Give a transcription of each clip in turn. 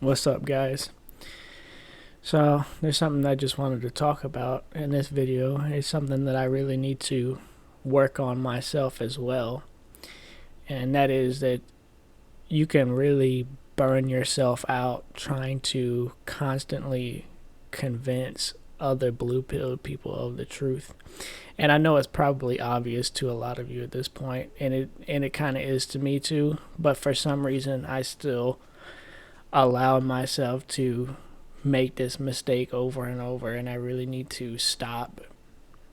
What's up, guys? So, there's something I just wanted to talk about in this video. It's something that I really need to work on myself as well. And that is that you can really burn yourself out trying to constantly convince other blue pill people of the truth. And I know it's probably obvious to a lot of you at this point, and it kind of is to me too, but for some reason I still allow myself to make this mistake over and over, and I really need to stop.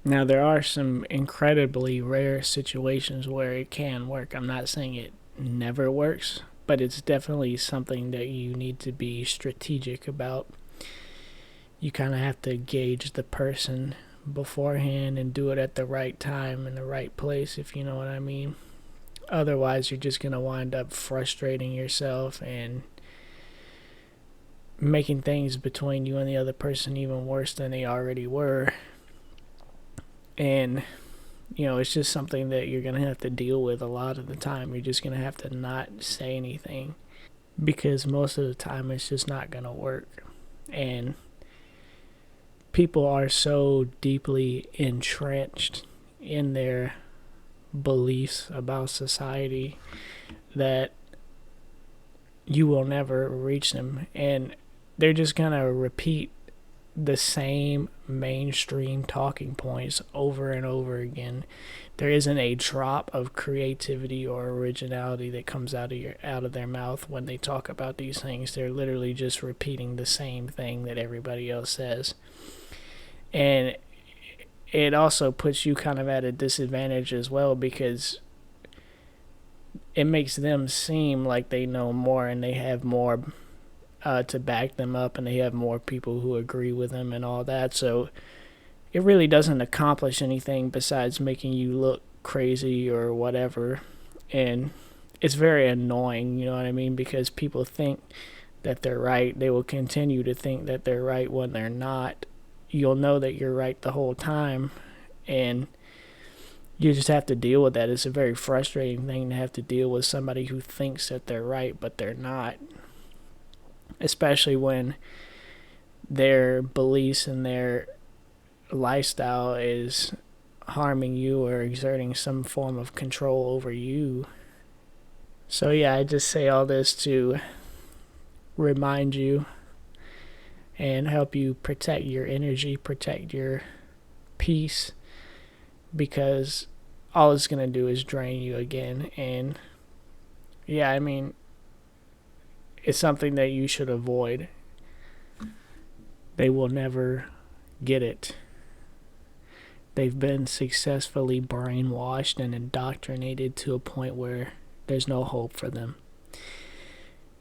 Now, there are some incredibly rare situations where it can work. I'm not saying it never works, but it's definitely something that you need to be strategic about. You kind of have to gauge the person beforehand and do it at the right time and the right place, if you know what I mean. Otherwise, you're just going to wind up frustrating yourself and making things between you and the other person even worse than they already were. And it's just something that you're going to have to deal with a lot of the time. You're just going to have to not say anything because most of the time it's just not going to work. And people are so deeply entrenched in their beliefs about society that you will never reach them. And they're just going to repeat the same mainstream talking points over and over again. There isn't a drop of creativity or originality that comes out of their mouth when they talk about these things. They're literally just repeating the same thing that everybody else says. And it also puts you kind of at a disadvantage as well, because it makes them seem like they know more and they have more to back them up, and they have more people who agree with them and all that. So it really doesn't accomplish anything besides making you look crazy or whatever. And it's very annoying, you know what I mean? Because people think that they're right. They will continue to think that they're right when they're not. You'll know that you're right the whole time, and you just have to deal with that. It's a very frustrating thing to have to deal with somebody who thinks that they're right, but they're not. Especially when their beliefs and their lifestyle is harming you or exerting some form of control over you. So yeah, I just say all this to remind you and help you protect your energy, protect your peace, because all it's going to do is drain you again. And yeah, I mean, it's something that you should avoid. They will never get it. They've been successfully brainwashed and indoctrinated to a point where there's no hope for them.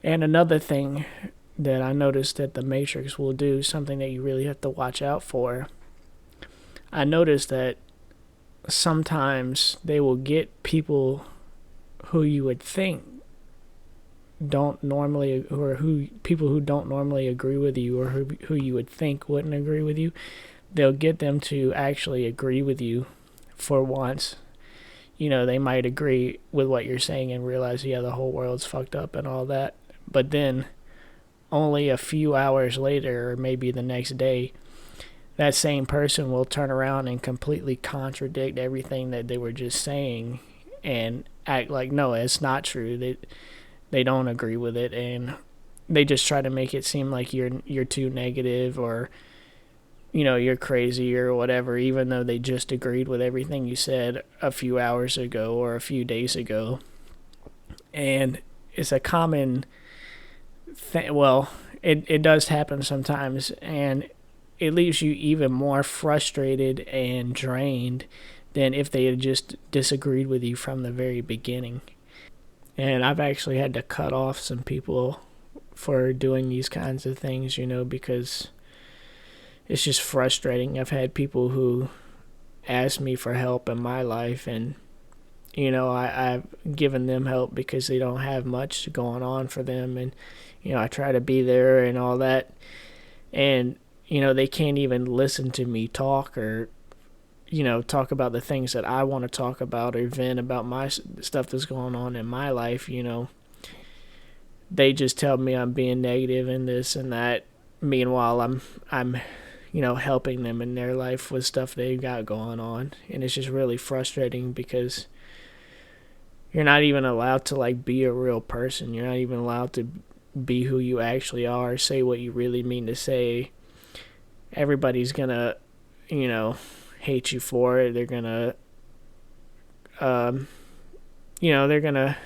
And another thing that I noticed that the Matrix will do, something that you really have to watch out for, I noticed that sometimes they will get people who you would think don't normally, or who people who don't normally agree with you, or who you would think wouldn't agree with you. They'll get them to actually agree with you for once. They might agree with what you're saying and realize, yeah, the whole world's fucked up and all that. But then only a few hours later, or maybe the next day, that same person will turn around and completely contradict everything that they were just saying and act like, no, it's not true. They don't agree with it, and they just try to make it seem like you're too negative, or you're crazy or whatever, even though they just agreed with everything you said a few hours ago or a few days ago. And it's a common thing. Well, it does happen sometimes, and it leaves you even more frustrated and drained than if they had just disagreed with you from the very beginning. And I've actually had to cut off some people for doing these kinds of things, because it's just frustrating. I've had people who ask me for help in my life, and, I've given them help because they don't have much going on for them. And, I try to be there and all that. And, they can't even listen to me talk, or talk about the things that I want to talk about, or vent about my stuff that's going on in my life. they just tell me I'm being negative and this and that. Meanwhile, I'm helping them in their life with stuff they've got going on, and it's just really frustrating because you're not even allowed to like be a real person. You're not even allowed to be who you actually are, say what you really mean to say. Everybody's gonna, you know, hate you for it. They're gonna, um, they're gonna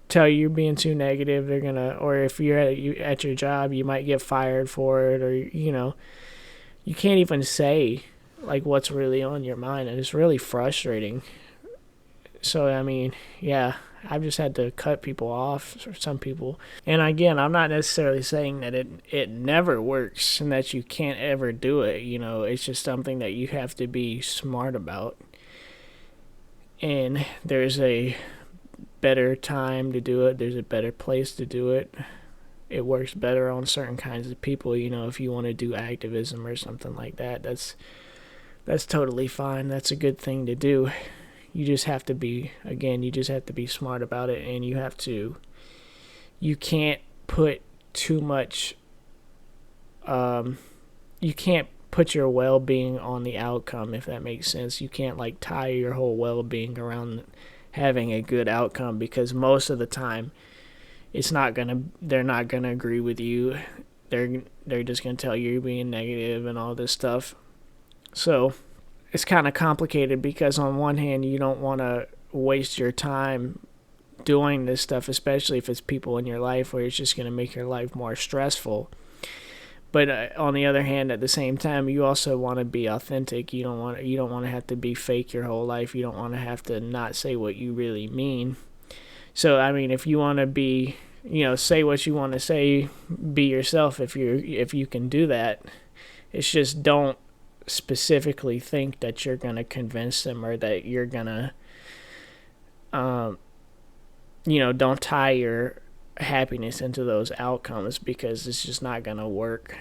tell you you're being too negative. They're gonna, or if you're at your job, you might get fired for it, or you can't even say like what's really on your mind, and it's really frustrating. So I mean, yeah, I've just had to cut people off, or some people. And again, I'm not necessarily saying that it never works and that you can't ever do it. It's just something that you have to be smart about. And there's a better time to do it. There's a better place to do it. It works better on certain kinds of people. If you want to do activism or something like that, that's totally fine. That's a good thing to do. You just have to be smart about it, and you can't put too much, you can't put your well-being on the outcome, if that makes sense. You can't like tie your whole well-being around having a good outcome, because most of the time they're not gonna agree with you. They're just gonna tell you you're being negative and all this stuff. So it's kind of complicated, because on one hand you don't want to waste your time doing this stuff, especially if it's people in your life where it's just going to make your life more stressful. But on the other hand, at the same time, you also want to be authentic. You don't want to have to be fake your whole life. You don't want to have to not say what you really mean. So I mean, if you want to be, say what you want to say, be yourself. If you can do that, it's just don't specifically think that you're gonna convince them, or that you're gonna, don't tie your happiness into those outcomes, because it's just not gonna work.